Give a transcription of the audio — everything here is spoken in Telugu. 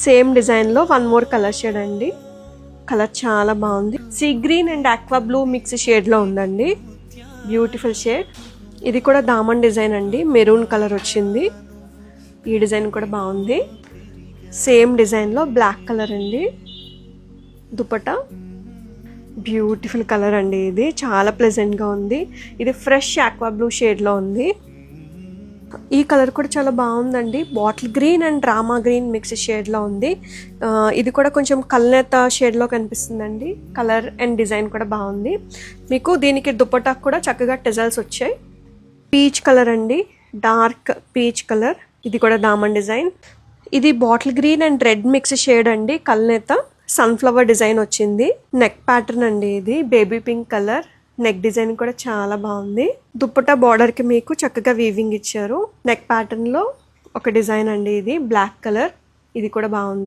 సేమ్ డిజైన్లో వన్ మోర్ కలర్ షేడ్ అండి. కలర్ చాలా బాగుంది. Sea green and aqua blue mix షేడ్లో ఉందండి. Beautiful shade. ఇది కూడా దామన్ డిజైన్ అండి. మెరూన్ కలర్ వచ్చింది. ఈ డిజైన్ కూడా బాగుంది. సేమ్ డిజైన్లో బ్లాక్ కలర్ అండి. దుపట్టా బ్యూటిఫుల్ కలర్ అండి. ఇది చాలా ప్లెజెంట్గా ఉంది. ఇది ఫ్రెష్ ఆక్వా బ్లూ షేడ్లో ఉంది. ఈ కలర్ కూడా చాలా బాగుందండి. Bottle green and Rama green mix షేడ్లో ఉంది. ఇది కూడా కొంచెం కల్నేత షేడ్లో కనిపిస్తుందండి. కలర్ అండ్ డిజైన్ కూడా బాగుంది. మీకు దీనికి దుపట్టా కూడా చక్కగా టెజల్స్ వచ్చాయి. పీచ్ కలర్ అండి. Dark peach colour. ఇది కూడా దామన్ డిజైన్. ఇది bottle green and red mix shade అండి. కల్నేత సన్ఫ్లవర్ డిజైన్ వచ్చింది. నెక్ ప్యాటర్న్ అండి. ఇది baby pink colour. Neck design కూడా చాలా బాగుంది. దుప్పటా బార్డర్ కి మీకు చక్కగా వీవింగ్ ఇచ్చారు. నెక్ ప్యాటర్న్ లో ఒక డిజైన్ అండి. ఇది బ్లాక్ కలర్. ఇది కూడా బాగుంది.